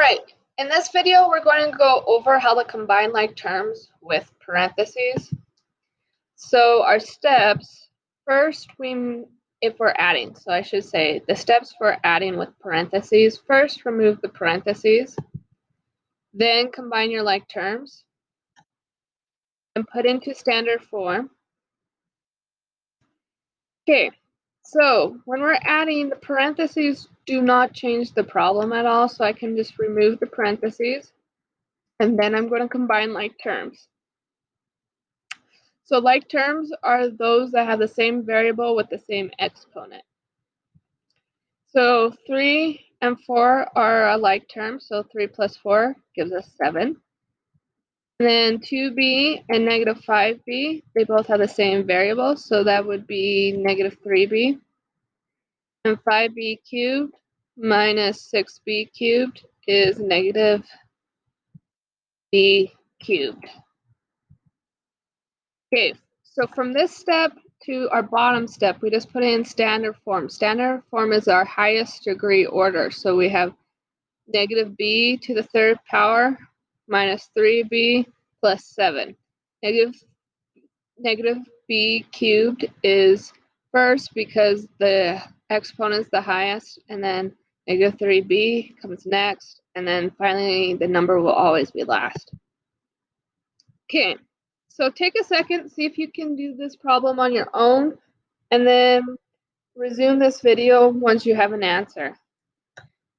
Alright, in this video we're going to go over how to combine like terms with parentheses. So our steps, first if we're adding, so I should say the steps for adding with parentheses, first remove the parentheses, then combine your like terms, and put into standard form. Okay, so when we're adding, the parentheses do not change the problem at all, so I can just remove the parentheses, and then I'm going to combine like terms. So like terms are those that have the same variable with the same exponent. So 3 and 4 are a like term, so 3 plus 4 gives us 7. And then 2b and negative 5b, they both have the same variable, so that would be negative 3b. And 5b cubed minus 6b cubed is negative b cubed. Okay, so from this step to our bottom step, we just put in standard form. Standard form is our highest degree order. So we have negative b to the third power minus 3b plus 7. Negative b cubed is first because the exponent is the highest, and then negative 3b comes next, and then finally the number will always be last. Okay. So take a second, see if you can do this problem on your own, and then resume this video once you have an answer.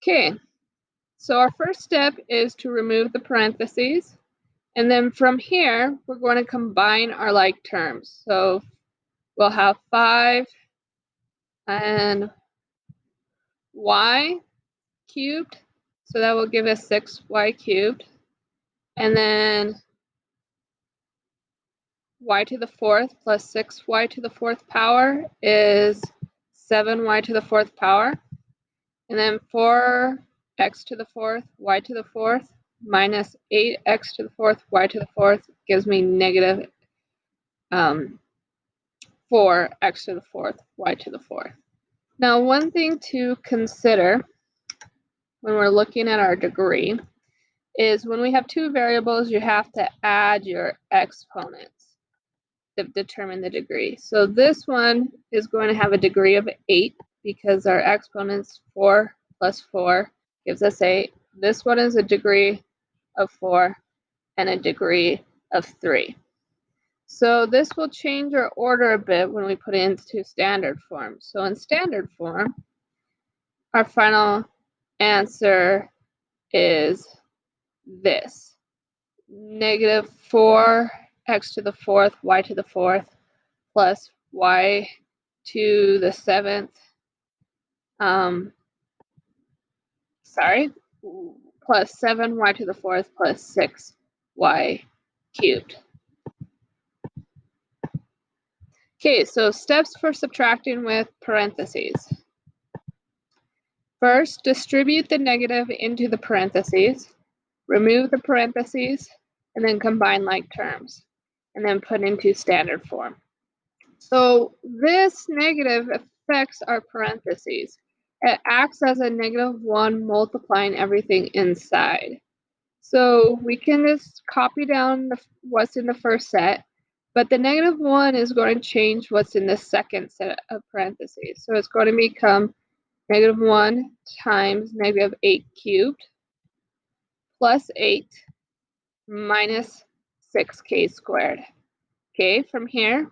Okay, so our first step is to remove the parentheses, and then from here, we're going to combine our like terms. So we'll have 5 and y cubed, so that will give us 6y cubed, and then y to the fourth plus 6y to the fourth power is 7y to the fourth power. And then 4x to the fourth, y to the fourth, minus 8x to the fourth, y to the fourth gives me negative 4x to the fourth, y to the fourth. Now, one thing to consider when we're looking at our degree is when we have two variables, you have to add your exponents to determine the degree. So this one is going to have a degree of 8 because our exponent's 4 plus 4 gives us 8. This one is a degree of 4 and a degree of 3. So this will change our order a bit when we put it into standard form. So in standard form, our final answer is this: negative 4x to the fourth, y to the fourth, plus y to the seventh, plus 7y to the fourth plus 6y cubed. Okay, so steps for subtracting with parentheses. First, distribute the negative into the parentheses, remove the parentheses, and then combine like terms, and then put into standard form. So this negative affects our parentheses. It acts as a -1 multiplying everything inside. So we can just copy down what's in the first set, but the -1 is going to change what's in the second set of parentheses. So it's going to become -1 times -8 cubed plus 8 minus 6k squared. Okay, from here,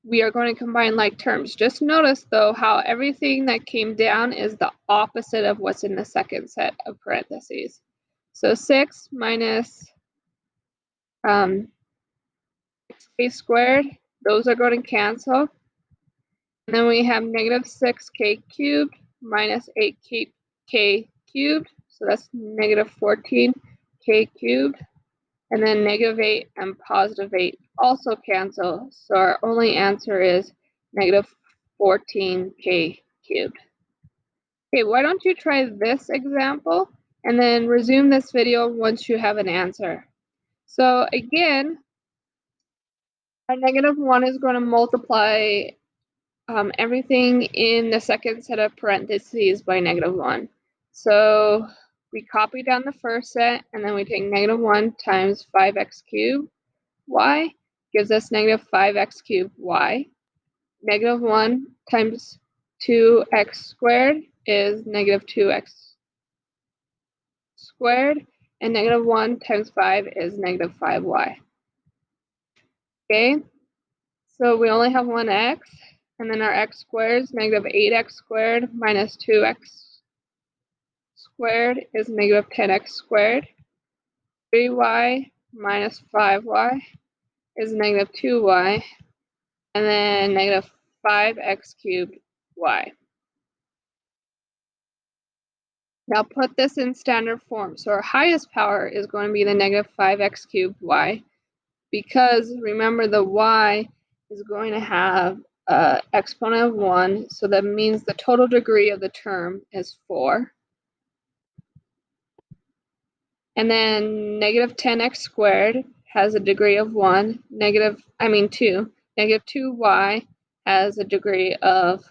we are going to combine like terms. Just notice, though, how everything that came down is the opposite of what's in the second set of parentheses. So 6 minus 6k squared, those are going to cancel. And then we have -6k cubed minus 8k cubed, so that's -14k cubed. And then -8 and +8 also cancel, so our only answer is -14k cubed. Okay, why don't you try this example and then resume this video once you have an answer. So again, our -1 is going to multiply everything in the second set of parentheses by -1. So We copy down the first set, and then we take -1 times 5x cubed y gives us -5x cubed y. -1 times 2x squared is -2x squared, and -1 times 5 is -5y. Okay, so we only have one x, and then our x squared is -8x squared minus 2x squared is -10x squared. 3y minus 5y is -2y, and then -5x cubed y. Now put this in standard form. So our highest power is going to be the -5x cubed y, because remember the y is going to have an exponent of 1, so that means the total degree of the term is 4. And then -10x squared has a degree of 2. -2y has a degree of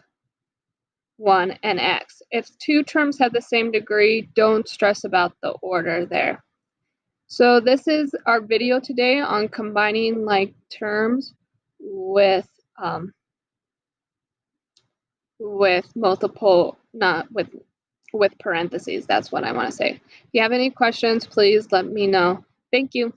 1 and x. If two terms have the same degree, don't stress about the order there. So this is our video today on combining like terms with multiple, not with parentheses. That's what I want to say. If you have any questions, please let me know. Thank you.